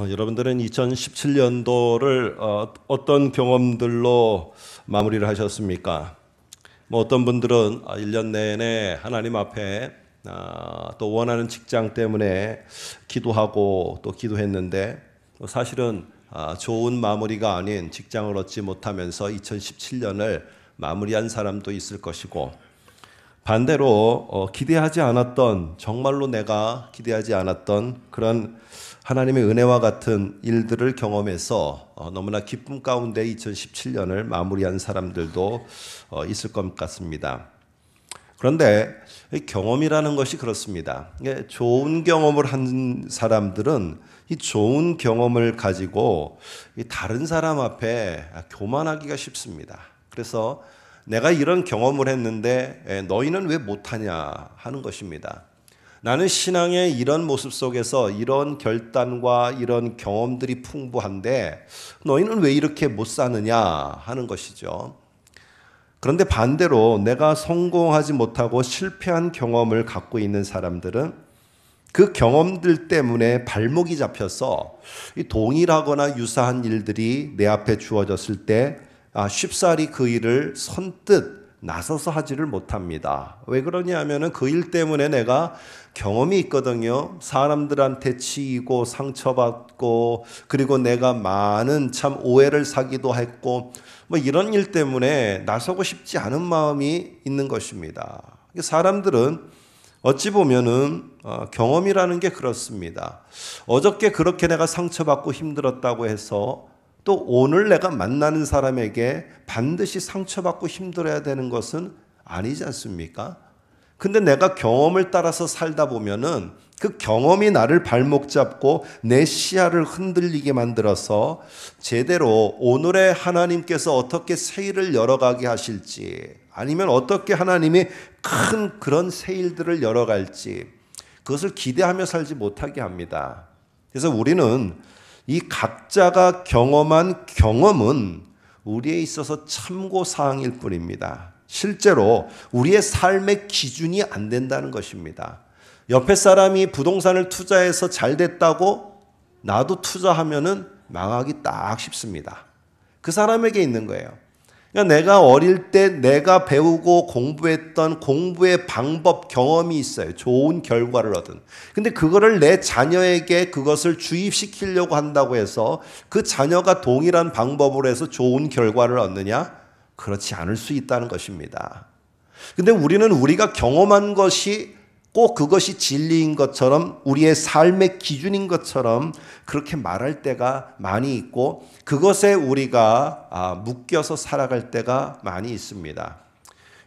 여러분들은 2017년도를 어떤 경험들로 마무리를 하셨습니까? 어떤 분들은 1년 내내 하나님 앞에 또 원하는 직장 때문에 기도하고 또 기도했는데 사실은 좋은 마무리가 아닌 직장을 얻지 못하면서 2017년을 마무리한 사람도 있을 것이고, 반대로 기대하지 않았던, 정말로 내가 기대하지 않았던 그런 하나님의 은혜와 같은 일들을 경험해서 너무나 기쁨 가운데 2017년을 마무리한 사람들도 있을 것 같습니다. 그런데 경험이라는 것이 그렇습니다. 좋은 경험을 한 사람들은 이 좋은 경험을 가지고 다른 사람 앞에 교만하기가 쉽습니다. 그래서 내가 이런 경험을 했는데 너희는 왜 못하냐 하는 것입니다. 나는 신앙의 이런 모습 속에서 이런 결단과 이런 경험들이 풍부한데 너희는 왜 이렇게 못 사느냐 하는 것이죠. 그런데 반대로 내가 성공하지 못하고 실패한 경험을 갖고 있는 사람들은 그 경험들 때문에 발목이 잡혀서 동일하거나 유사한 일들이 내 앞에 주어졌을 때 쉽사리 그 일을 선뜻 나서서 하지를 못합니다. 왜 그러냐 하면은 그 일 때문에 내가 경험이 있거든요. 사람들한테 치이고 상처받고, 그리고 내가 많은 참 오해를 사기도 했고, 이런 일 때문에 나서고 싶지 않은 마음이 있는 것입니다. 사람들은 어찌 보면은 경험이라는 게 그렇습니다. 어저께 그렇게 내가 상처받고 힘들었다고 해서 또 오늘 내가 만나는 사람에게 반드시 상처받고 힘들어야 되는 것은 아니지 않습니까? 근데 내가 경험을 따라서 살다 보면은 그 경험이 나를 발목 잡고 내 시야를 흔들리게 만들어서 제대로 오늘의 하나님께서 어떻게 새 일을 열어가게 하실지, 아니면 어떻게 하나님이 큰 그런 새 일들을 열어갈지, 그것을 기대하며 살지 못하게 합니다. 그래서 우리는 이 각자가 경험한 경험은 우리에 있어서 참고사항일 뿐입니다. 실제로 우리의 삶의 기준이 안 된다는 것입니다. 옆에 사람이 부동산을 투자해서 잘 됐다고 나도 투자하면은 망하기 딱 쉽습니다. 그 사람에게 있는 거예요. 그러니까 내가 어릴 때 내가 배우고 공부했던 공부의 방법, 경험이 있어요. 좋은 결과를 얻은. 근데 그거를 내 자녀에게 그것을 주입시키려고 한다고 해서 그 자녀가 동일한 방법으로 해서 좋은 결과를 얻느냐? 그렇지 않을 수 있다는 것입니다. 근데 우리는 우리가 경험한 것이 꼭 그것이 진리인 것처럼, 우리의 삶의 기준인 것처럼 그렇게 말할 때가 많이 있고, 그것에 우리가 묶여서 살아갈 때가 많이 있습니다.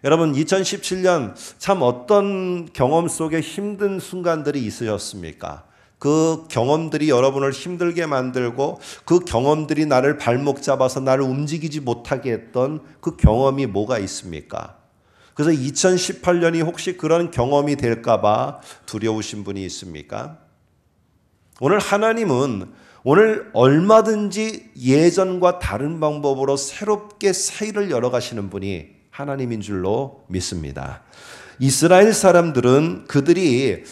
여러분, 2017년 참 어떤 경험 속에 힘든 순간들이 있으셨습니까? 그 경험들이 여러분을 힘들게 만들고 그 경험들이 나를 발목 잡아서 나를 움직이지 못하게 했던 그 경험이 뭐가 있습니까? 그래서 2018년이 혹시 그런 경험이 될까봐 두려우신 분이 있습니까? 오늘 하나님은 오늘 얼마든지 예전과 다른 방법으로 새롭게 새 일을 열어가시는 분이 하나님인 줄로 믿습니다. 이스라엘 사람들은 그들이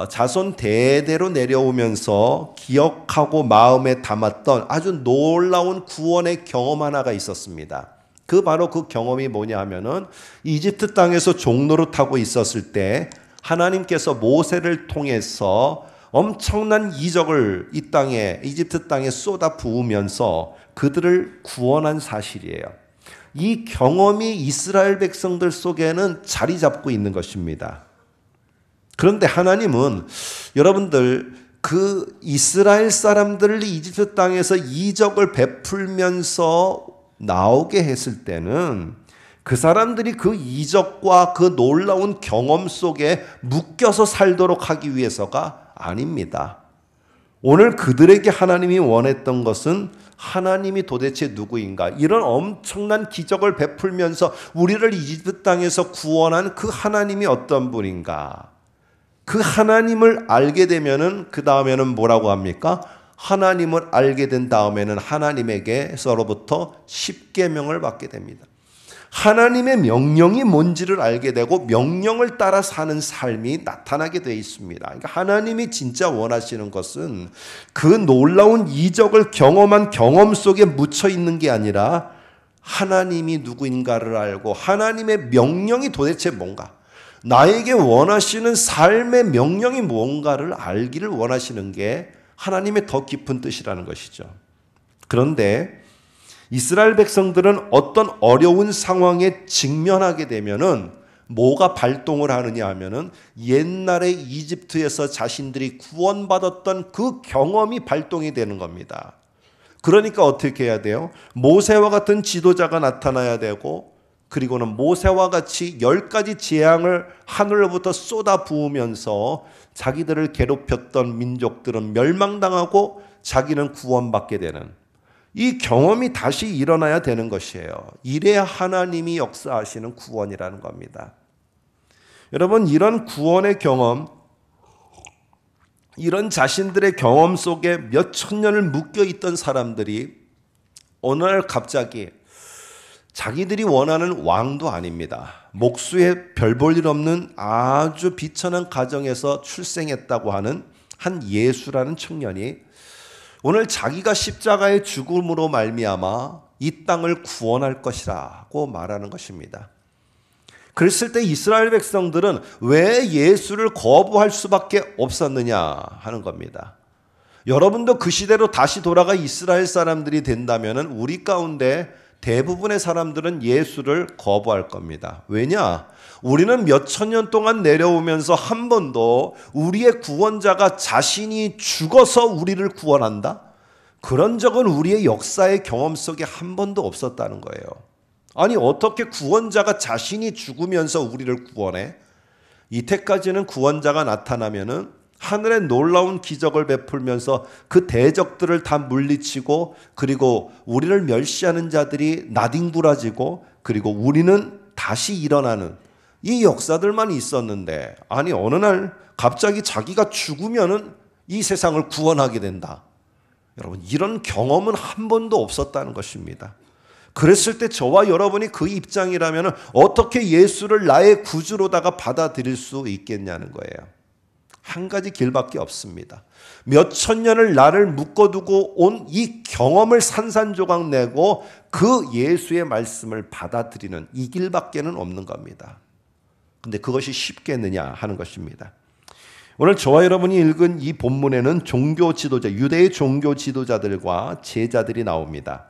자손 대대로 내려오면서 기억하고 마음에 담았던 아주 놀라운 구원의 경험 하나가 있었습니다. 바로 그 경험이 뭐냐 하면은 이집트 땅에서 종노릇하고 있었을 때 하나님께서 모세를 통해서 엄청난 이적을 이 땅에, 이집트 땅에 쏟아 부으면서 그들을 구원한 사실이에요. 이 경험이 이스라엘 백성들 속에는 자리 잡고 있는 것입니다. 그런데 하나님은 여러분들 그 이스라엘 사람들을 이집트 땅에서 이적을 베풀면서 나오게 했을 때는 그 사람들이 그 이적과 그 놀라운 경험 속에 묶여서 살도록 하기 위해서가 아닙니다. 오늘 그들에게 하나님이 원했던 것은 하나님이 도대체 누구인가? 이런 엄청난 기적을 베풀면서 우리를 이집트 땅에서 구원한 그 하나님이 어떤 분인가? 그 하나님을 알게 되면은 그 다음에는 뭐라고 합니까? 하나님을 알게 된 다음에는 하나님에게서로부터 십계명을 받게 됩니다. 하나님의 명령이 뭔지를 알게 되고 명령을 따라 사는 삶이 나타나게 되어 있습니다. 그러니까 하나님이 진짜 원하시는 것은 그 놀라운 이적을 경험한 경험 속에 묻혀 있는 게 아니라 하나님이 누구인가를 알고 하나님의 명령이 도대체 뭔가, 나에게 원하시는 삶의 명령이 뭔가를 알기를 원하시는 게 하나님의 더 깊은 뜻이라는 것이죠. 그런데 이스라엘 백성들은 어떤 어려운 상황에 직면하게 되면은 뭐가 발동을 하느냐 하면은 옛날에 이집트에서 자신들이 구원받았던 그 경험이 발동이 되는 겁니다. 그러니까 어떻게 해야 돼요? 모세와 같은 지도자가 나타나야 되고, 그리고는 모세와 같이 10가지 재앙을 하늘로부터 쏟아 부으면서 자기들을 괴롭혔던 민족들은 멸망당하고 자기는 구원받게 되는 이 경험이 다시 일어나야 되는 것이에요. 이래야 하나님이 역사하시는 구원이라는 겁니다. 여러분, 이런 구원의 경험, 이런 자신들의 경험 속에 몇 천 년을 묶여 있던 사람들이 어느 날 갑자기 자기들이 원하는 왕도 아닙니다. 목수의 별 볼 일 없는 아주 비천한 가정에서 출생했다고 하는 한 예수라는 청년이 오늘 자기가 십자가의 죽음으로 말미암아 이 땅을 구원할 것이라고 말하는 것입니다. 그랬을 때 이스라엘 백성들은 왜 예수를 거부할 수밖에 없었느냐 하는 겁니다. 여러분도 그 시대로 다시 돌아가 이스라엘 사람들이 된다면 우리 가운데 대부분의 사람들은 예수를 거부할 겁니다. 왜냐? 우리는 몇천 년 동안 내려오면서 한 번도 우리의 구원자가 자신이 죽어서 우리를 구원한다? 그런 적은 우리의 역사의 경험 속에 한 번도 없었다는 거예요. 아니, 어떻게 구원자가 자신이 죽으면서 우리를 구원해? 이때까지는 구원자가 나타나면은 하늘의 놀라운 기적을 베풀면서 그 대적들을 다 물리치고, 그리고 우리를 멸시하는 자들이 나뒹굴어지고, 그리고 우리는 다시 일어나는 이 역사들만 있었는데, 아니 어느 날 갑자기 자기가 죽으면은 이 세상을 구원하게 된다. 여러분, 이런 경험은 한 번도 없었다는 것입니다. 그랬을 때 저와 여러분이 그 입장이라면 어떻게 예수를 나의 구주로다가 받아들일 수 있겠냐는 거예요. 한 가지 길밖에 없습니다. 몇천 년을 나를 묶어두고 온 이 경험을 산산조각 내고 그 예수의 말씀을 받아들이는 이 길밖에는 없는 겁니다. 근데 그것이 쉽겠느냐 하는 것입니다. 오늘 저와 여러분이 읽은 이 본문에는 종교 지도자, 유대의 종교 지도자들과 제자들이 나옵니다.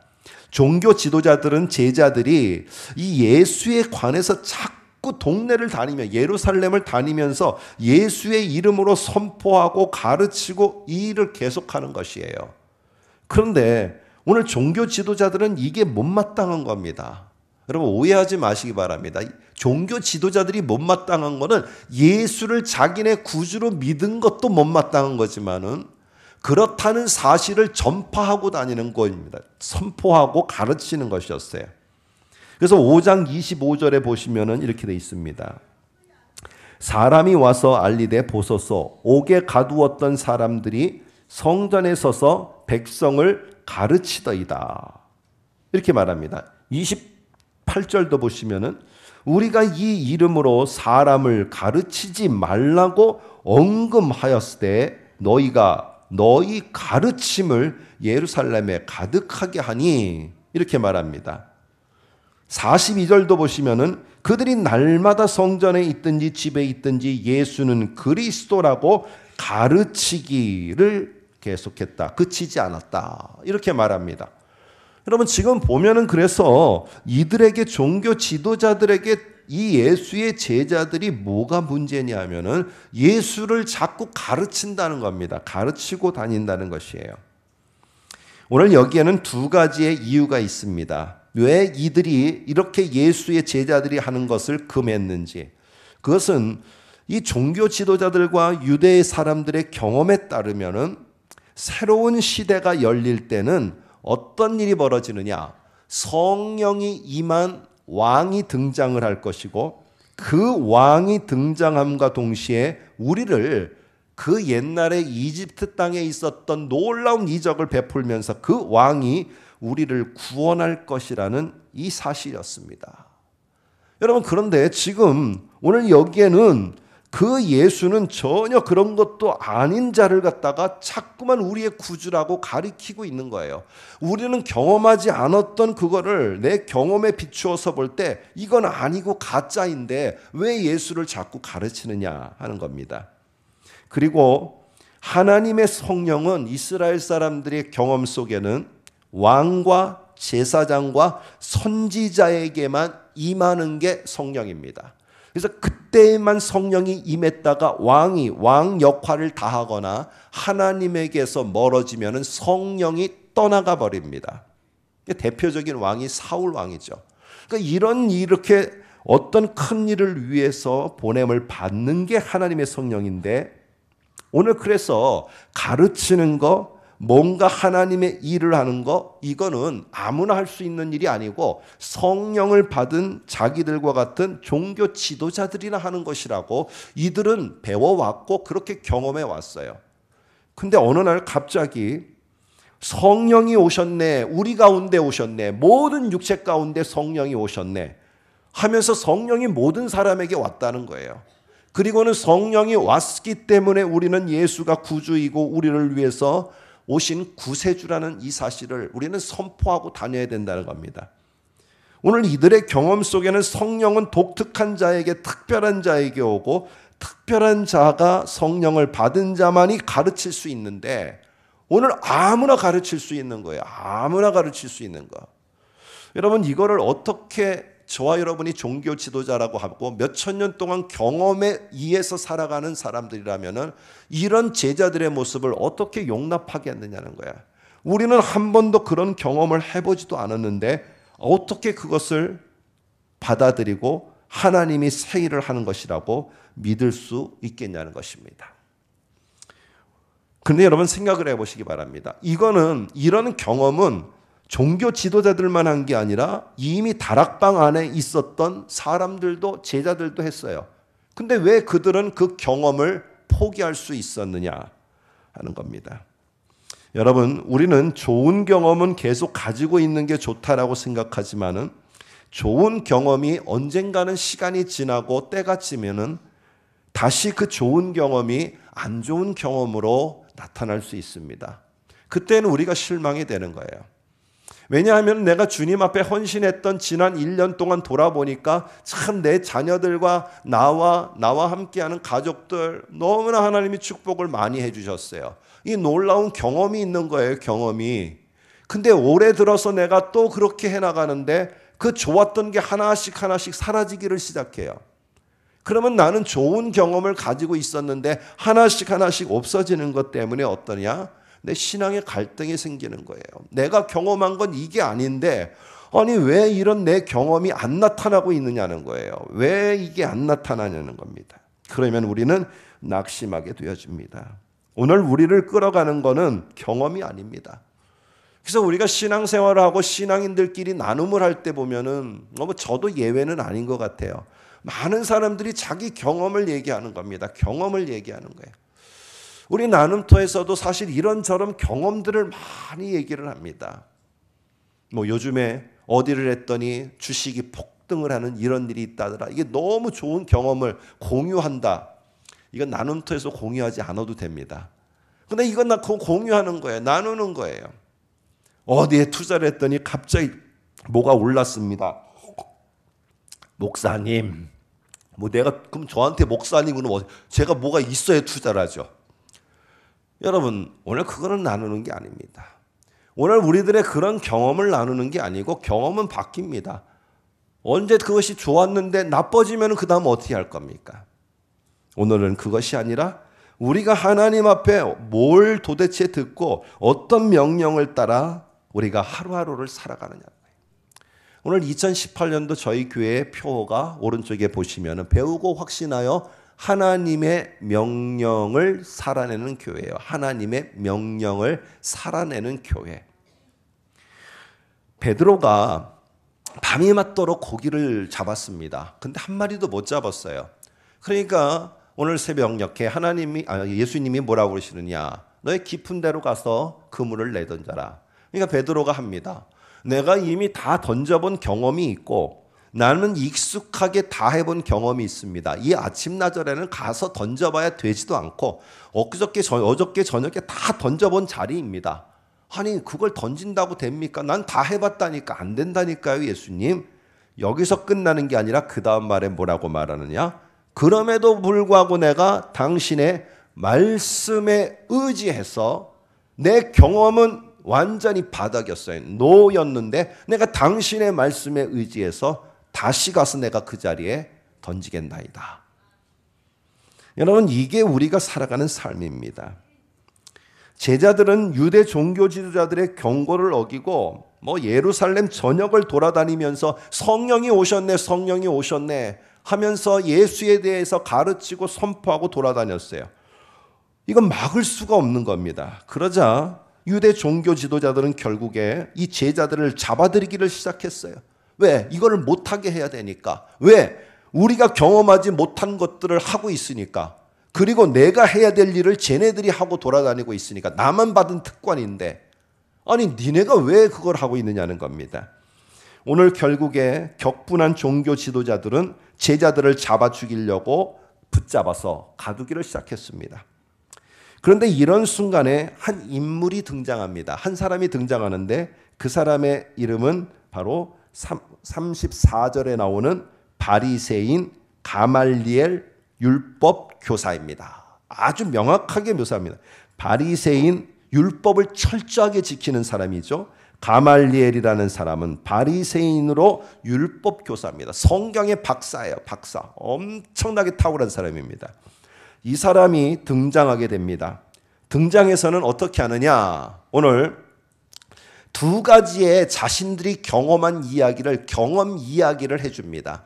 종교 지도자들은 제자들이 이 예수에 관해서 자꾸 동네를 다니며 예루살렘을 다니면서 예수의 이름으로 선포하고 가르치고 이 일을 계속하는 것이에요. 그런데 오늘 종교 지도자들은 이게 못마땅한 겁니다. 여러분, 오해하지 마시기 바랍니다. 종교 지도자들이 못마땅한 거는 예수를 자기네 구주로 믿은 것도 못마땅한 거지만은 그렇다는 사실을 전파하고 다니는 것입니다. 선포하고 가르치는 것이었어요. 그래서 5장 25절에 보시면은 이렇게 되어 있습니다. 사람이 와서 알리되 보소서, 옥에 가두었던 사람들이 성전에 서서 백성을 가르치더이다. 이렇게 말합니다. 28절도 보시면은 우리가 이 이름으로 사람을 가르치지 말라고 언금하였으되 너희가 너희 가르침을 예루살렘에 가득하게 하니, 이렇게 말합니다. 42절도 보시면은 그들이 날마다 성전에 있든지 집에 있든지 예수는 그리스도라고 가르치기를 계속했다. 그치지 않았다. 이렇게 말합니다. 여러분, 지금 보면은 그래서 이들에게, 종교 지도자들에게 이 예수의 제자들이 뭐가 문제냐 하면은 예수를 자꾸 가르친다는 겁니다. 가르치고 다닌다는 것이에요. 오늘 여기에는 두 가지의 이유가 있습니다. 왜 이들이 이렇게 예수의 제자들이 하는 것을 금했는지. 그것은 이 종교 지도자들과 유대의 사람들의 경험에 따르면은 새로운 시대가 열릴 때는 어떤 일이 벌어지느냐? 성령이 임한 왕이 등장을 할 것이고, 그 왕이 등장함과 동시에 우리를 그 옛날에 이집트 땅에 있었던 놀라운 이적을 베풀면서 그 왕이 우리를 구원할 것이라는 이 사실이었습니다. 여러분, 그런데 지금 오늘 여기에는 그 예수는 전혀 그런 것도 아닌 자를 갖다가 자꾸만 우리의 구주라고 가리키고 있는 거예요. 우리는 경험하지 않았던 그거를 내 경험에 비추어서 볼 때 이건 아니고 가짜인데 왜 예수를 자꾸 가르치느냐 하는 겁니다. 그리고 하나님의 성령은 이스라엘 사람들의 경험 속에는 왕과 제사장과 선지자에게만 임하는 게 성령입니다. 그래서 그때만 성령이 임했다가 왕이 왕 역할을 다하거나 하나님에게서 멀어지면 성령이 떠나가 버립니다. 대표적인 왕이 사울 왕이죠. 그러니까 이렇게 어떤 큰 일을 위해서 보냄을 받는 게 하나님의 성령인데, 오늘 그래서 가르치는 거, 뭔가 하나님의 일을 하는 거, 이거는 아무나 할 수 있는 일이 아니고 성령을 받은 자기들과 같은 종교 지도자들이나 하는 것이라고 이들은 배워왔고 그렇게 경험해 왔어요. 근데 어느 날 갑자기 성령이 오셨네, 우리 가운데 오셨네, 모든 육체 가운데 성령이 오셨네 하면서 성령이 모든 사람에게 왔다는 거예요. 그리고는 성령이 왔기 때문에 우리는 예수가 구주이고 우리를 위해서 오신 구세주라는 이 사실을 우리는 선포하고 다녀야 된다는 겁니다. 오늘 이들의 경험 속에는 성령은 독특한 자에게, 특별한 자에게 오고 특별한 자가 성령을 받은 자만이 가르칠 수 있는데, 오늘 아무나 가르칠 수 있는 거예요. 아무나 가르칠 수 있는 거. 여러분, 이거를 어떻게 저와 여러분이 종교 지도자라고 하고 몇천 년 동안 경험에 의해서 살아가는 사람들이라면 이런 제자들의 모습을 어떻게 용납하겠느냐는 거야. 우리는 한 번도 그런 경험을 해보지도 않았는데 어떻게 그것을 받아들이고 하나님이 새 일을 하는 것이라고 믿을 수 있겠냐는 것입니다. 그런데 여러분, 생각을 해보시기 바랍니다. 이런 경험은 종교 지도자들만 한 게 아니라 이미 다락방 안에 있었던 사람들도, 제자들도 했어요. 근데 왜 그들은 그 경험을 포기할 수 있었느냐 하는 겁니다. 여러분, 우리는 좋은 경험은 계속 가지고 있는 게 좋다라고 생각하지만은 좋은 경험이 언젠가는 시간이 지나고 때가 지면은 다시 그 좋은 경험이 안 좋은 경험으로 나타날 수 있습니다. 그때는 우리가 실망이 되는 거예요. 왜냐하면 내가 주님 앞에 헌신했던 지난 1년 동안 돌아보니까 참 내 자녀들과 나와 함께하는 가족들 너무나 하나님이 축복을 많이 해주셨어요. 이 놀라운 경험이 있는 거예요, 경험이. 근데 올해 들어서 내가 또 그렇게 해나가는데 그 좋았던 게 하나씩 사라지기를 시작해요. 그러면 나는 좋은 경험을 가지고 있었는데 하나씩 없어지는 것 때문에 어떠냐? 내 신앙에 갈등이 생기는 거예요. 내가 경험한 건 이게 아닌데 아니 왜 이런 내 경험이 안 나타나고 있느냐는 거예요. 왜 이게 안 나타나냐는 겁니다. 그러면 우리는 낙심하게 되어집니다. 오늘 우리를 끌어가는 거는 경험이 아닙니다. 그래서 우리가 신앙생활을 하고 신앙인들끼리 나눔을 할 때 보면은 저도 예외는 아닌 것 같아요. 많은 사람들이 자기 경험을 얘기하는 겁니다. 경험을 얘기하는 거예요. 우리 나눔터에서도 사실 이런저런 경험들을 많이 얘기를 합니다. 요즘에 어디를 했더니 주식이 폭등을 하는 이런 일이 있다더라. 이게 너무 좋은 경험을 공유한다. 이건 나눔터에서 공유하지 않아도 됩니다. 근데 이건 공유하는 거예요. 나누는 거예요. 어디에 투자를 했더니 갑자기 뭐가 올랐습니다. 목사님, 그럼 저한테 목사님은 제가 뭐가 있어야 투자를 하죠. 여러분, 오늘 그거는 나누는 게 아닙니다. 오늘 우리들의 그런 경험을 나누는 게 아니고 경험은 바뀝니다. 언제 그것이 좋았는데 나빠지면 그 다음 어떻게 할 겁니까? 오늘은 그것이 아니라 우리가 하나님 앞에 뭘 도대체 듣고 어떤 명령을 따라 우리가 하루하루를 살아가느냐. 오늘 2018년도 저희 교회의 표가 오른쪽에 보시면 배우고 확신하여 하나님의 명령을 살아내는 교회예요. 하나님의 명령을 살아내는 교회. 베드로가 밤이 맞도록 고기를 잡았습니다. 근데 한 마리도 못 잡았어요. 그러니까 오늘 새벽녘에 예수님이 뭐라고 그러시느냐. 너의 깊은 데로 가서 그물을 내던져라. 그러니까 베드로가 합니다. 내가 이미 다 던져본 경험이 있고 나는 익숙하게 다 해본 경험이 있습니다. 이 아침나절에는 가서 던져봐야 되지도 않고 어저께 저녁에 다 던져본 자리입니다. 아니 그걸 던진다고 됩니까? 난 다 해봤다니까. 안 된다니까요, 예수님. 여기서 끝나는 게 아니라 그 다음 말에 뭐라고 말하느냐? 그럼에도 불구하고 내가 당신의 말씀에 의지해서 내 경험은 완전히 바닥이었어요. 노였는데 내가 당신의 말씀에 의지해서 다시 가서 내가 그 자리에 던지겠나이다. 여러분, 이게 우리가 살아가는 삶입니다. 제자들은 유대 종교 지도자들의 경고를 어기고 예루살렘 전역을 돌아다니면서 성령이 오셨네 하면서 예수에 대해서 가르치고 선포하고 돌아다녔어요. 이건 막을 수가 없는 겁니다. 그러자 유대 종교 지도자들은 결국에 이 제자들을 잡아들이기를 시작했어요. 왜? 이거를 못하게 해야 되니까. 왜? 우리가 경험하지 못한 것들을 하고 있으니까. 그리고 내가 해야 될 일을 쟤네들이 하고 돌아다니고 있으니까. 나만 받은 특권인데. 아니 니네가 왜 그걸 하고 있느냐는 겁니다. 오늘 결국에 격분한 종교 지도자들은 제자들을 잡아 죽이려고 붙잡아서 가두기를 시작했습니다. 그런데 이런 순간에 한 인물이 등장합니다. 한 사람이 등장하는데 그 사람의 이름은 바로 34절에 나오는 바리새인 가말리엘 율법 교사입니다. 아주 명확하게 묘사합니다. 바리새인 율법을 철저하게 지키는 사람이죠. 가말리엘이라는 사람은 바리새인으로 율법 교사입니다. 성경의 박사예요. 박사. 엄청나게 탁월한 사람입니다. 이 사람이 등장하게 됩니다. 등장해서는 어떻게 하느냐? 오늘 두 가지의 자신들이 경험한 이야기를 경험 이야기를 해줍니다.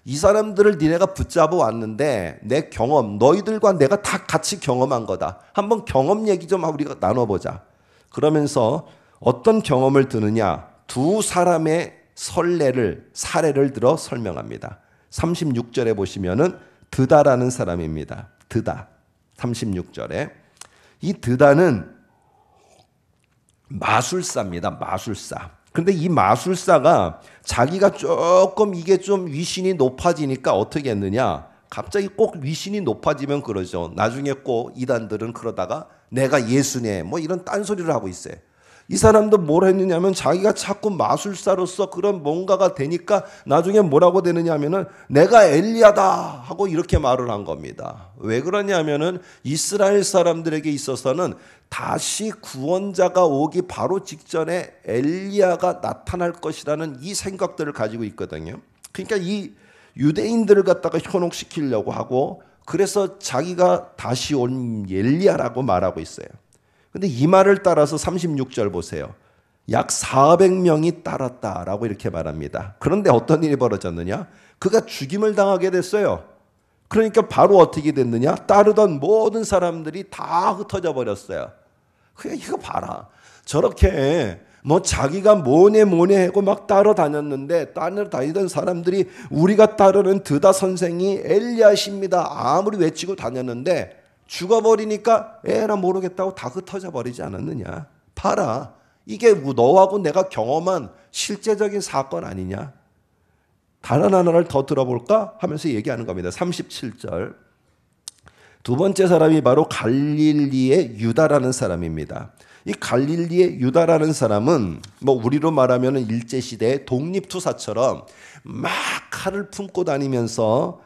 이 사람들을 니네가 붙잡아 왔는데 내 경험, 너희들과 내가 다 같이 경험한 거다. 한번 경험 얘기 좀 우리가 나눠보자. 그러면서 어떤 경험을 드느냐? 두 사람의 사례를 들어 설명합니다. 36절에 보시면은 드다라는 사람입니다. 드다. 36절에. 이 드다는 마술사입니다. 마술사. 근데 이 마술사가 자기가 조금 이게 좀 위신이 높아지니까 어떻게 했느냐? 갑자기 꼭 위신이 높아지면 그러죠. 나중에 꼭 이단들은 그러다가 내가 예수네 이런 딴소리를 하고 있어요. 이 사람도 뭘 했느냐면 자기가 자꾸 마술사로서 그런 뭔가가 되니까 나중에 뭐라고 되느냐 하면은 내가 엘리야다 하고 이렇게 말을 한 겁니다. 왜 그러냐면은 이스라엘 사람들에게 있어서는 다시 구원자가 오기 바로 직전에 엘리야가 나타날 것이라는 이 생각들을 가지고 있거든요. 그러니까 이 유대인들을 갖다가 현혹시키려고 하고 그래서 자기가 다시 온 엘리야라고 말하고 있어요. 근데 이 말을 따라서 36절 보세요. 약 400명이 따랐다라고 이렇게 말합니다. 그런데 어떤 일이 벌어졌느냐? 그가 죽임을 당하게 됐어요. 그러니까 바로 어떻게 됐느냐? 따르던 모든 사람들이 다 흩어져 버렸어요. 그냥 이거 봐라. 저렇게 자기가 뭐네 하고 막 따라다녔는데 따라다니던 사람들이 우리가 따르는 드다 선생이 엘리야십니다. 아무리 외치고 다녔는데 죽어버리니까 에라 모르겠다고 다 흩어져 버리지 않았느냐. 봐라. 이게 너하고 내가 경험한 실제적인 사건 아니냐. 다른 하나를 더 들어볼까 하면서 얘기하는 겁니다. 37절. 두 번째 사람이 바로 갈릴리의 유다라는 사람입니다. 이 갈릴리의 유다라는 사람은 우리로 말하면 일제시대의 독립투사처럼 막 칼을 품고 다니면서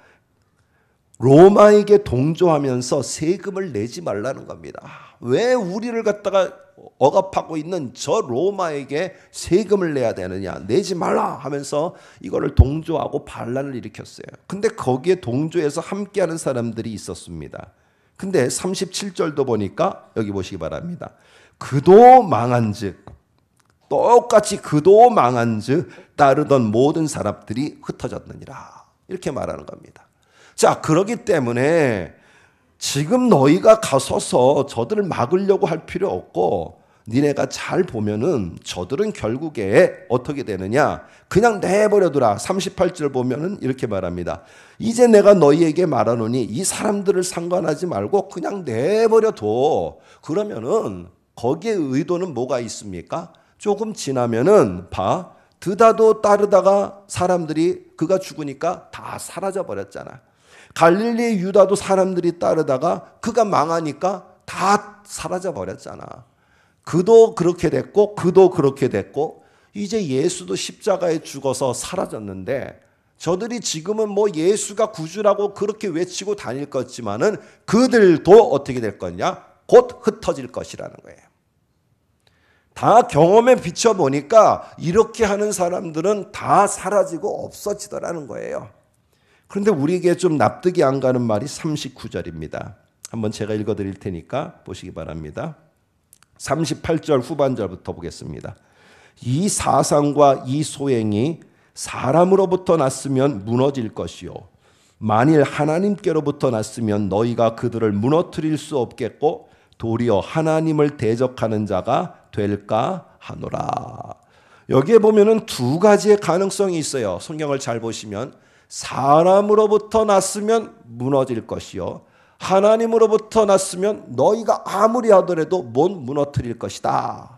로마에게 동조하면서 세금을 내지 말라는 겁니다. 왜 우리를 갖다가 억압하고 있는 저 로마에게 세금을 내야 되느냐, 내지 말라 하면서 이거를 동조하고 반란을 일으켰어요. 근데 거기에 동조해서 함께하는 사람들이 있었습니다. 근데 37절도 보니까 여기 보시기 바랍니다. 그도 망한즉, 똑같이 그도 망한즉 따르던 모든 사람들이 흩어졌느니라, 이렇게 말하는 겁니다. 자, 그렇기 때문에 지금 너희가 가서서 저들을 막으려고 할 필요 없고, 니네가 잘 보면은 저들은 결국에 어떻게 되느냐, 그냥 내버려두라. 38절 보면은 이렇게 말합니다. 이제 내가 너희에게 말하노니 이 사람들을 상관하지 말고 그냥 내버려둬. 그러면은 거기에 의도는 뭐가 있습니까? 조금 지나면은 드다도 따르다가 사람들이 그가 죽으니까 다 사라져 버렸잖아. 갈릴리 유다도 사람들이 따르다가 그가 망하니까 다 사라져 버렸잖아. 그도 그렇게 됐고 그도 그렇게 됐고 이제 예수도 십자가에 죽어서 사라졌는데 저들이 지금은 뭐 예수가 구주라고 그렇게 외치고 다닐 것지만은 그들도 어떻게 될 거냐? 곧 흩어질 것이라는 거예요. 다 경험에 비춰보니까 이렇게 하는 사람들은 다 사라지고 없어지더라는 거예요. 그런데 우리에게 좀 납득이 안 가는 말이 39절입니다. 한번 제가 읽어드릴 테니까 보시기 바랍니다. 38절 후반절부터 보겠습니다. 이 사상과 이 소행이 사람으로부터 났으면 무너질 것이요 만일 하나님께로부터 났으면 너희가 그들을 무너뜨릴 수 없겠고 도리어 하나님을 대적하는 자가 될까 하노라. 여기에 보면은 두 가지의 가능성이 있어요. 성경을 잘 보시면 사람으로부터 났으면 무너질 것이요 하나님으로부터 났으면 너희가 아무리 하더라도 못 무너뜨릴 것이다.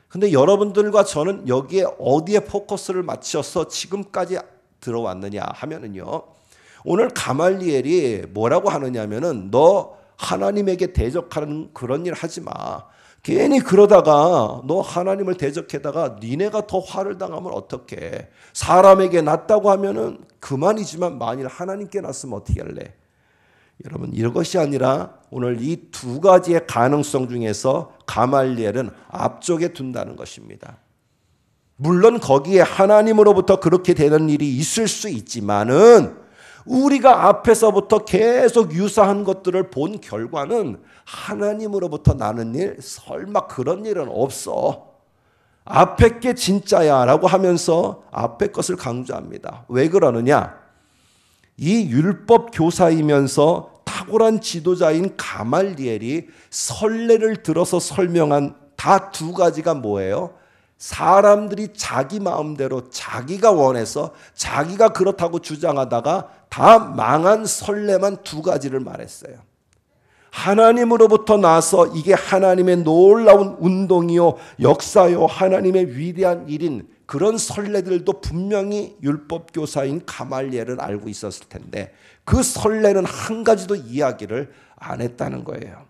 근데 여러분들과 저는 여기에 어디에 포커스를 맞춰서 지금까지 들어왔느냐 하면은요. 오늘 가말리엘이 뭐라고 하느냐면은 너 하나님에게 대적하는 그런 일 하지 마. 괜히 그러다가 너 하나님을 대적해다가 니네가 더 화를 당하면 어떡해. 사람에게 났다고 하면은 그만이지만 만일 하나님께 났으면 어떻게 할래? 여러분 이것이 아니라 오늘 이 두 가지의 가능성 중에서 가말리엘은 앞쪽에 둔다는 것입니다. 물론 거기에 하나님으로부터 그렇게 되는 일이 있을 수 있지만은 우리가 앞에서부터 계속 유사한 것들을 본 결과는 하나님으로부터 나는 일 설마 그런 일은 없어. 앞에 게 진짜야 라고 하면서 앞에 것을 강조합니다. 왜 그러느냐? 이 율법 교사이면서 탁월한 지도자인 가말리엘이 선례를 들어서 설명한 다 두 가지가 뭐예요? 사람들이 자기 마음대로 자기가 원해서 자기가 그렇다고 주장하다가 다 망한 선례만 두 가지를 말했어요. 하나님으로부터 나서 이게 하나님의 놀라운 운동이요 역사요 하나님의 위대한 일인 그런 선례들도 분명히 율법교사인 가말리엘은 알고 있었을 텐데 그 선례는 한 가지도 이야기를 안 했다는 거예요.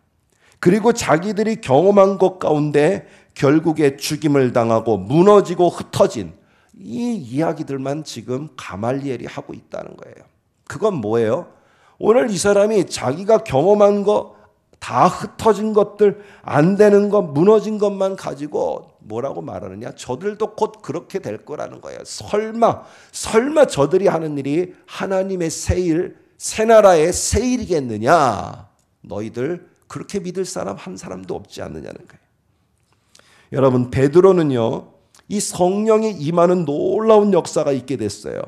그리고 자기들이 경험한 것 가운데 결국에 죽임을 당하고 무너지고 흩어진 이 이야기들만 지금 가말리엘이 하고 있다는 거예요. 그건 뭐예요? 오늘 이 사람이 자기가 경험한 거 다 흩어진 것들, 안 되는 것, 무너진 것만 가지고 뭐라고 말하느냐? 저들도 곧 그렇게 될 거라는 거예요. 설마 저들이 하는 일이 하나님의 새 일, 새 나라의 새 일이겠느냐? 너희들 그렇게 믿을 사람 한 사람도 없지 않느냐는 거예요. 여러분 베드로는요. 이 성령이 임하는 놀라운 역사가 있게 됐어요.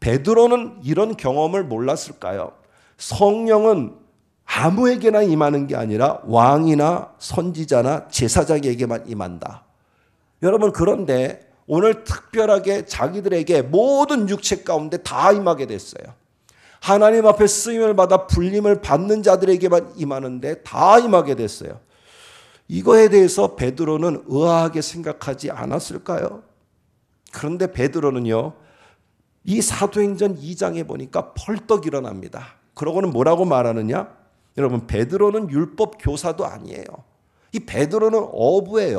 베드로는 이런 경험을 몰랐을까요? 성령은 아무에게나 임하는 게 아니라 왕이나 선지자나 제사장에게만 임한다. 여러분 그런데 오늘 특별하게 자기들에게 모든 육체 가운데 다 임하게 됐어요. 하나님 앞에 쓰임을 받아 불림을 받는 자들에게만 임하는데 다 임하게 됐어요. 이거에 대해서 베드로는 의아하게 생각하지 않았을까요? 그런데 베드로는요. 이 사도행전 2장에 보니까 벌떡 일어납니다. 그러고는 뭐라고 말하느냐? 여러분 베드로는 율법 교사도 아니에요. 이 베드로는 어부예요.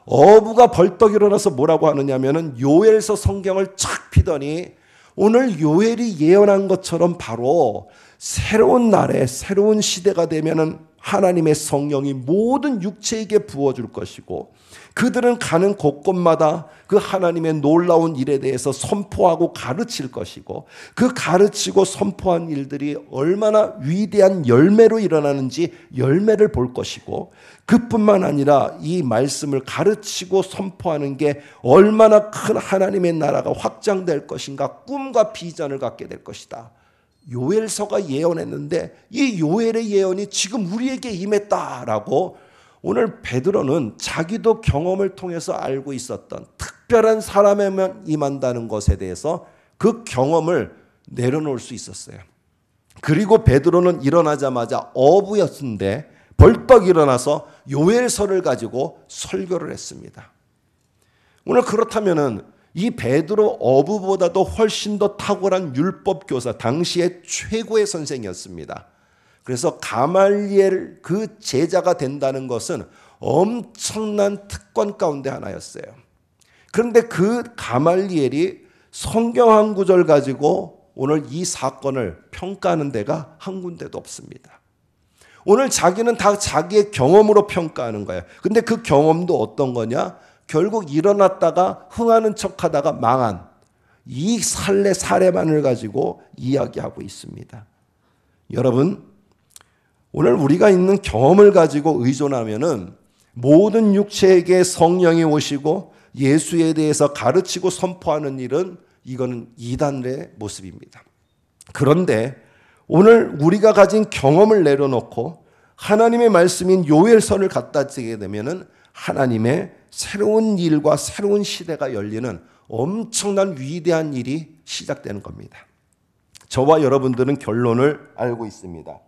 어부가 벌떡 일어나서 뭐라고 하느냐면은 요엘서 성경을 착 피더니 오늘 요엘이 예언한 것처럼 바로 새로운 날에 새로운 시대가 되면은 하나님의 성령이 모든 육체에게 부어줄 것이고 그들은 가는 곳곳마다 그 하나님의 놀라운 일에 대해서 선포하고 가르칠 것이고 그 가르치고 선포한 일들이 얼마나 위대한 열매로 일어나는지 열매를 볼 것이고 그뿐만 아니라 이 말씀을 가르치고 선포하는 게 얼마나 큰 하나님의 나라가 확장될 것인가 꿈과 비전을 갖게 될 것이다. 요엘서가 예언했는데 이 요엘의 예언이 지금 우리에게 임했다라고 오늘 베드로는 자기도 경험을 통해서 알고 있었던 특별한 사람에만 임한다는 것에 대해서 그 경험을 내려놓을 수 있었어요. 그리고 베드로는 일어나자마자 어부였는데 벌떡 일어나서 요엘서를 가지고 설교를 했습니다. 오늘 그렇다면은 이 베드로 어부보다도 훨씬 더 탁월한 율법 교사, 당시의 최고의 선생이었습니다. 그래서 가말리엘 그 제자가 된다는 것은 엄청난 특권 가운데 하나였어요. 그런데 그 가말리엘이 성경 한 구절 가지고 오늘 이 사건을 평가하는 데가 한 군데도 없습니다. 오늘 자기는 다 자기의 경험으로 평가하는 거예요. 근데 그 경험도 어떤 거냐? 결국 일어났다가 흥하는 척하다가 망한 이 사례만을 가지고 이야기하고 있습니다. 여러분, 오늘 우리가 있는 경험을 가지고 의존하면은 모든 육체에게 성령이 오시고 예수에 대해서 가르치고 선포하는 일은 이거는 이단의 모습입니다. 그런데 오늘 우리가 가진 경험을 내려놓고 하나님의 말씀인 요엘서를 갖다 쓰게 되면은 하나님의 새로운 일과 새로운 시대가 열리는 엄청난 위대한 일이 시작되는 겁니다. 저와 여러분들은 결론을 알고 있습니다.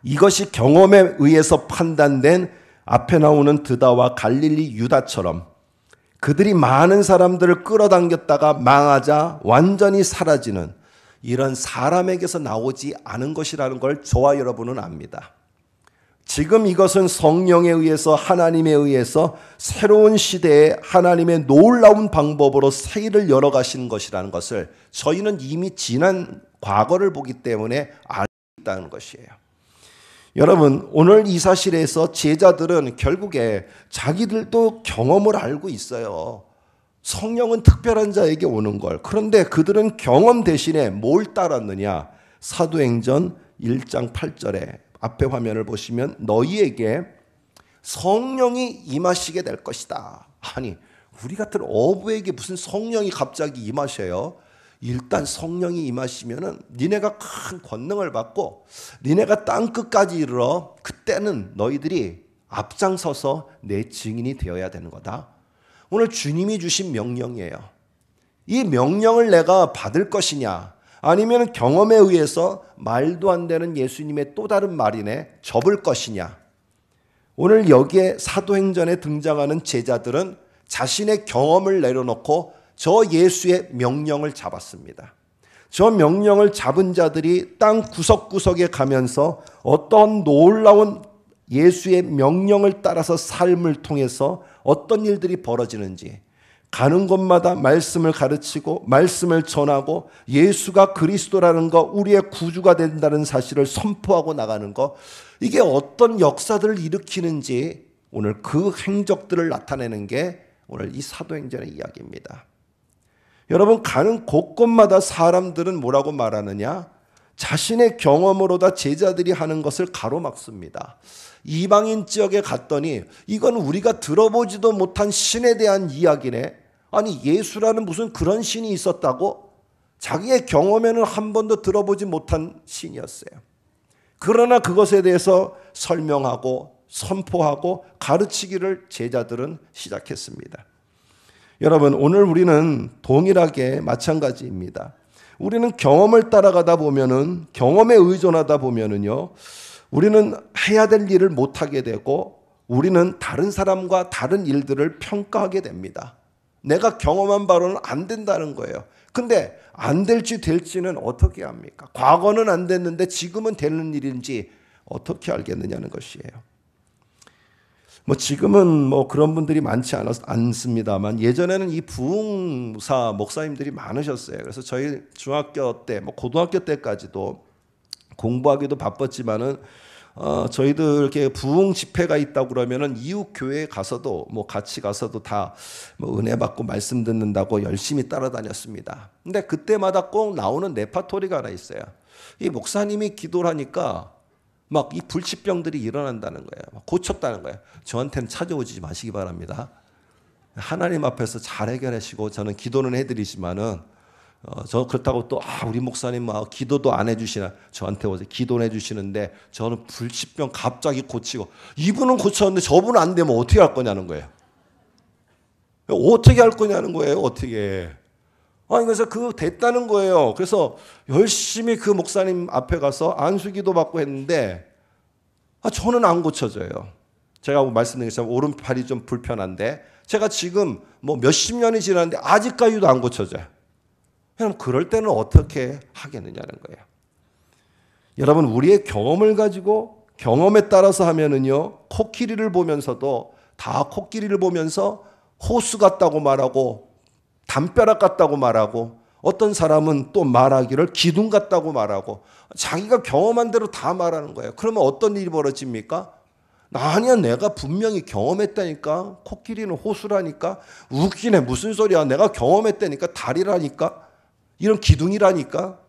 이것이 경험에 의해서 판단된 앞에 나오는 드다와 갈릴리 유다처럼 그들이 많은 사람들을 끌어당겼다가 망하자 완전히 사라지는 이런 사람에게서 나오지 않은 것이라는 걸 저와 여러분은 압니다. 지금 이것은 성령에 의해서 하나님에 의해서 새로운 시대에 하나님의 놀라운 방법으로 새 일을 열어가시는 것이라는 것을 저희는 이미 지난 과거를 보기 때문에 알고 있다는 것이에요. 여러분, 오늘 이 사실에서 제자들은 결국에 자기들도 경험을 알고 있어요. 성령은 특별한 자에게 오는 걸. 그런데 그들은 경험 대신에 뭘 따랐느냐? 사도행전 1장 8절에 앞에 화면을 보시면 너희에게 성령이 임하시게 될 것이다. 아니, 우리 같은 어부에게 무슨 성령이 갑자기 임하셔요? 일단 성령이 임하시면은 니네가 큰 권능을 받고 니네가 땅 끝까지 이르러 그때는 너희들이 앞장서서 내 증인이 되어야 되는 거다. 오늘 주님이 주신 명령이에요. 이 명령을 내가 받을 것이냐 아니면 경험에 의해서 말도 안 되는 예수님의 또 다른 말이네 접을 것이냐. 오늘 여기에 사도행전에 등장하는 제자들은 자신의 경험을 내려놓고 저 예수의 명령을 잡았습니다. 저 명령을 잡은 자들이 땅 구석구석에 가면서 어떤 놀라운 예수의 명령을 따라서 삶을 통해서 어떤 일들이 벌어지는지 가는 곳마다 말씀을 가르치고 말씀을 전하고 예수가 그리스도라는 것, 우리의 구주가 된다는 사실을 선포하고 나가는 것, 이게 어떤 역사들을 일으키는지 오늘 그 행적들을 나타내는 게 오늘 이 사도행전의 이야기입니다. 여러분, 가는 곳곳마다 사람들은 뭐라고 말하느냐? 자신의 경험으로다 제자들이 하는 것을 가로막습니다. 이방인 지역에 갔더니 이건 우리가 들어보지도 못한 신에 대한 이야기네. 아니, 예수라는 무슨 그런 신이 있었다고? 자기의 경험에는 한 번도 들어보지 못한 신이었어요. 그러나 그것에 대해서 설명하고 선포하고 가르치기를 제자들은 시작했습니다. 여러분, 오늘 우리는 동일하게 마찬가지입니다. 우리는 경험을 따라가다 보면은, 경험에 의존하다 보면은요, 우리는 해야 될 일을 못하게 되고 우리는 다른 사람과 다른 일들을 평가하게 됩니다. 내가 경험한 바로는 안 된다는 거예요. 근데 안 될지 될지는 어떻게 합니까? 과거는 안 됐는데 지금은 되는 일인지 어떻게 알겠느냐는 것이에요. 지금은 그런 분들이 많지 않습니다만 예전에는 이 부흥사 목사님들이 많으셨어요. 그래서 저희 중학교 때, 고등학교 때까지도 공부하기도 바빴지만은 저희들 이렇게 부흥 집회가 있다고 그러면은 이웃 교회에 가서도 같이 가서도 다 은혜 받고 말씀 듣는다고 열심히 따라다녔습니다. 근데 그때마다 꼭 나오는 레파토리가 하나 있어요. 이 목사님이 기도를 하니까 막 이 불치병들이 일어난다는 거예요. 고쳤다는 거예요. 저한테는 찾아오지 마시기 바랍니다. 하나님 앞에서 잘 해결하시고 저는 기도는 해드리지만은 저 그렇다고 또 우리 목사님 기도도 안 해주시나 저한테 오세요. 기도는 해주시는데 저는 불치병 갑자기 고치고 이분은 고쳤는데 저분은 안 되면 어떻게 할 거냐는 거예요. 어떻게 할 거냐는 거예요. 어떻게. 그래서 그거 됐다는 거예요. 그래서 열심히 그 목사님 앞에 가서 안수기도 받고 했는데 저는 안 고쳐져요. 제가 말씀드린 것처럼 오른팔이 좀 불편한데 제가 지금 뭐 몇십 년이 지났는데 아직까지도 안 고쳐져요. 그럼 그럴 때는 어떻게 하겠느냐는 거예요. 여러분, 우리의 경험을 가지고 경험에 따라서 하면은요, 코끼리를 보면서도 다 코끼리를 보면서 호수 같다고 말하고 담벼락 같다고 말하고 어떤 사람은 또 말하기를 기둥 같다고 말하고 자기가 경험한 대로 다 말하는 거예요. 그러면 어떤 일이 벌어집니까? 아니야, 내가 분명히 경험했다니까. 코끼리는 호수라니까. 웃기네, 무슨 소리야. 내가 경험했다니까. 다리라니까. 이런 기둥이라니까.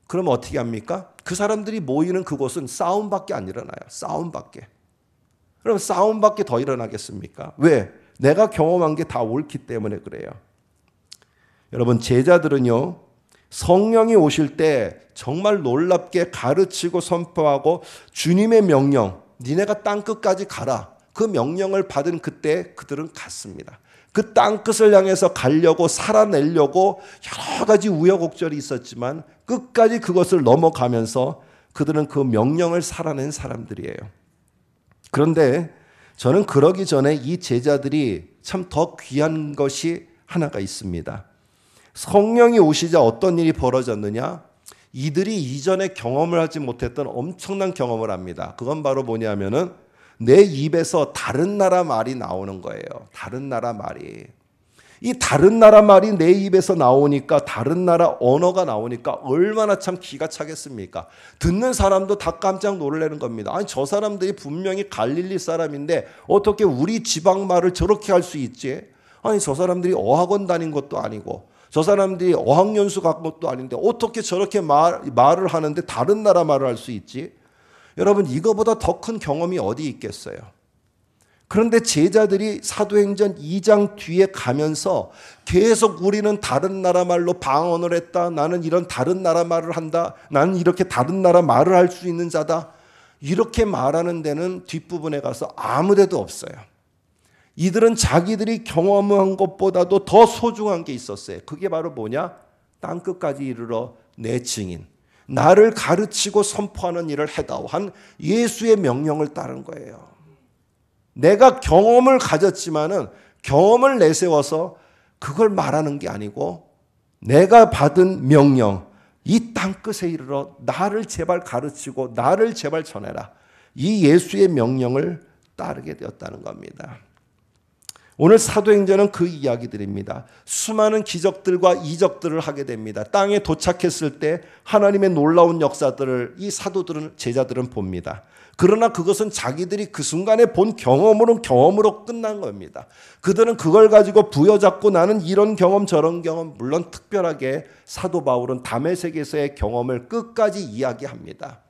그러면 어떻게 합니까? 그 사람들이 모이는 그곳은 싸움밖에 안 일어나요. 싸움밖에. 그럼 싸움밖에 더 일어나겠습니까? 왜? 내가 경험한 게 다 옳기 때문에 그래요. 여러분, 제자들은요, 성령이 오실 때 정말 놀랍게 가르치고 선포하고 주님의 명령, 니네가 땅끝까지 가라. 그 명령을 받은 그때 그들은 갔습니다. 그 땅끝을 향해서 가려고 살아내려고 여러 가지 우여곡절이 있었지만 끝까지 그것을 넘어가면서 그들은 그 명령을 살아낸 사람들이에요. 그런데 저는 그러기 전에 이 제자들이 참 더 귀한 것이 하나가 있습니다. 성령이 오시자 어떤 일이 벌어졌느냐? 이들이 이전에 경험을 하지 못했던 엄청난 경험을 합니다. 그건 바로 뭐냐면은 내 입에서 다른 나라 말이 나오는 거예요. 다른 나라 말이. 이 다른 나라 말이 내 입에서 나오니까, 다른 나라 언어가 나오니까 얼마나 참 기가 차겠습니까? 듣는 사람도 다 깜짝 놀라는 겁니다. 아니, 저 사람들이 분명히 갈릴리 사람인데 어떻게 우리 지방 말을 저렇게 할 수 있지? 아니, 저 사람들이 어학원 다닌 것도 아니고 저 사람들이 어학연수 간 것도 아닌데 어떻게 저렇게 말을 하는데 다른 나라 말을 할 수 있지? 여러분, 이거보다 더 큰 경험이 어디 있겠어요? 그런데 제자들이 사도행전 2장 뒤에 가면서 계속 우리는 다른 나라 말로 방언을 했다. 나는 이런 다른 나라 말을 한다. 나는 이렇게 다른 나라 말을 할 수 있는 자다. 이렇게 말하는 데는 뒷부분에 가서 아무 데도 없어요. 이들은 자기들이 경험한 것보다도 더 소중한 게 있었어요. 그게 바로 뭐냐? 땅끝까지 이르러 내 증인, 나를 가르치고 선포하는 일을 해다오 한 예수의 명령을 따른 거예요. 내가 경험을 가졌지만은 경험을 내세워서 그걸 말하는 게 아니고 내가 받은 명령, 이 땅끝에 이르러 나를 제발 가르치고 나를 제발 전해라. 이 예수의 명령을 따르게 되었다는 겁니다. 오늘 사도행전은 그 이야기들입니다. 수많은 기적들과 이적들을 하게 됩니다. 땅에 도착했을 때 하나님의 놀라운 역사들을 이 사도들은, 제자들은 봅니다. 그러나 그것은 자기들이 그 순간에 본 경험으로 끝난 겁니다. 그들은 그걸 가지고 부여잡고 나는 이런 경험 저런 경험, 물론 특별하게 사도 바울은 다메섹에서의 경험을 끝까지 이야기합니다.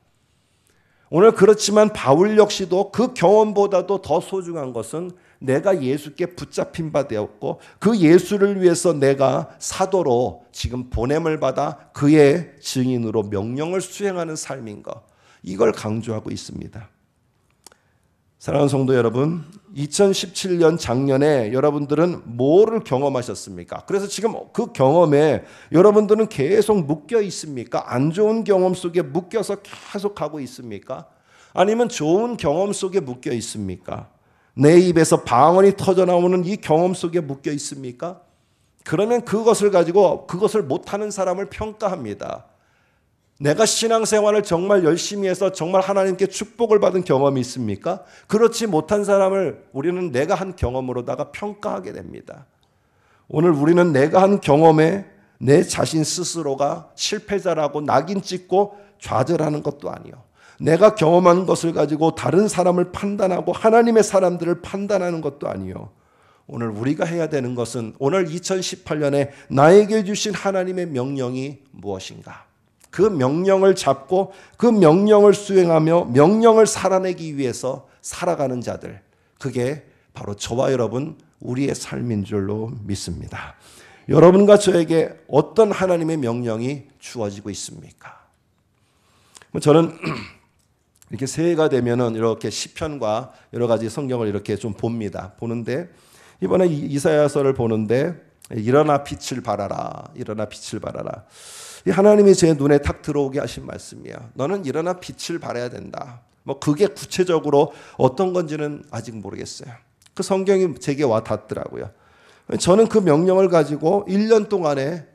오늘 그렇지만 바울 역시도 그 경험보다도 더 소중한 것은 내가 예수께 붙잡힌 바 되었고 그 예수를 위해서 내가 사도로 지금 보냄을 받아 그의 증인으로 명령을 수행하는 삶인 것, 이걸 강조하고 있습니다. 사랑하는 성도 여러분, 2017년 작년에 여러분들은 뭐를 경험하셨습니까? 그래서 지금 그 경험에 여러분들은 계속 묶여 있습니까? 안 좋은 경험 속에 묶여서 계속 가고 있습니까? 아니면 좋은 경험 속에 묶여 있습니까? 내 입에서 방언이 터져나오는 이 경험 속에 묶여 있습니까? 그러면 그것을 가지고 그것을 못하는 사람을 평가합니다. 내가 신앙생활을 정말 열심히 해서 정말 하나님께 축복을 받은 경험이 있습니까? 그렇지 못한 사람을 우리는 내가 한 경험으로다가 평가하게 됩니다. 오늘 우리는 내가 한 경험에 내 자신 스스로가 실패자라고 낙인 찍고 좌절하는 것도 아니요. 내가 경험한 것을 가지고 다른 사람을 판단하고 하나님의 사람들을 판단하는 것도 아니요. 오늘 우리가 해야 되는 것은 오늘 2018년에 나에게 주신 하나님의 명령이 무엇인가? 그 명령을 잡고 그 명령을 수행하며 명령을 살아내기 위해서 살아가는 자들, 그게 바로 저와 여러분 우리의 삶인 줄로 믿습니다. 여러분과 저에게 어떤 하나님의 명령이 주어지고 있습니까? 저는 이렇게 새해가 되면은 이렇게 시편과 여러 가지 성경을 이렇게 좀 봅니다. 보는데 이번에 이사야서를 보는데 일어나 빛을 발하라, 일어나 빛을 발하라. 이 하나님이 제 눈에 탁 들어오게 하신 말씀이야. 너는 일어나 빛을 발해야 된다. 뭐 그게 구체적으로 어떤 건지는 아직 모르겠어요. 그 성경이 제게 와 닿더라고요. 저는 그 명령을 가지고 1년 동안에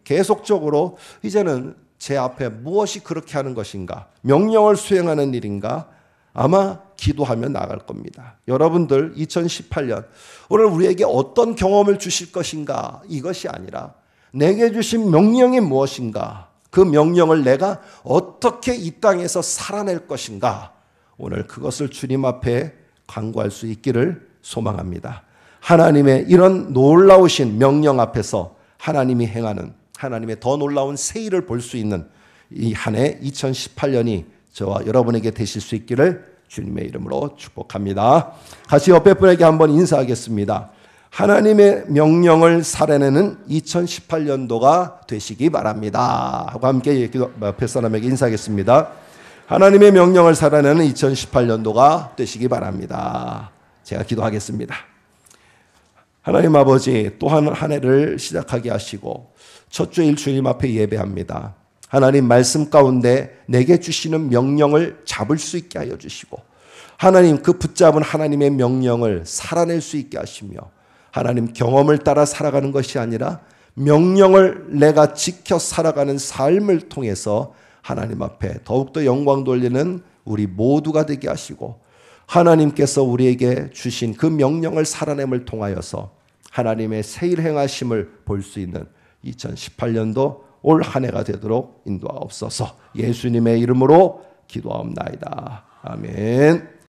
계속적으로 이제는 제 앞에 무엇이 그렇게 하는 것인가, 명령을 수행하는 일인가, 아마 기도하며 나갈 겁니다. 여러분들 2018년 오늘 우리에게 어떤 경험을 주실 것인가, 이것이 아니라 내게 주신 명령이 무엇인가, 그 명령을 내가 어떻게 이 땅에서 살아낼 것인가, 오늘 그것을 주님 앞에 간구할 수 있기를 소망합니다. 하나님의 이런 놀라우신 명령 앞에서 하나님이 행하는 하나님의 더 놀라운 새 일을 볼 수 있는 이 한 해 2018년이 저와 여러분에게 되실 수 있기를 주님의 이름으로 축복합니다. 같이 옆에 분에게 한번 인사하겠습니다. 하나님의 명령을 살아내는 2018년도가 되시기 바랍니다 하고 함께 옆에 사람에게 인사하겠습니다. 하나님의 명령을 살아내는 2018년도가 되시기 바랍니다. 제가 기도하겠습니다. 하나님 아버지, 또 한 해를 시작하게 하시고 첫 주일 주님 앞에 예배합니다. 하나님 말씀 가운데 내게 주시는 명령을 잡을 수 있게 하여 주시고, 하나님 그 붙잡은 하나님의 명령을 살아낼 수 있게 하시며, 하나님 경험을 따라 살아가는 것이 아니라 명령을 내가 지켜 살아가는 삶을 통해서 하나님 앞에 더욱더 영광 돌리는 우리 모두가 되게 하시고, 하나님께서 우리에게 주신 그 명령을 살아냄을 통하여서 하나님의 새 일 행하심을 볼 수 있는 2018년도 올 한 해가 되도록 인도하옵소서. 예수님의 이름으로 기도하옵나이다. 아멘.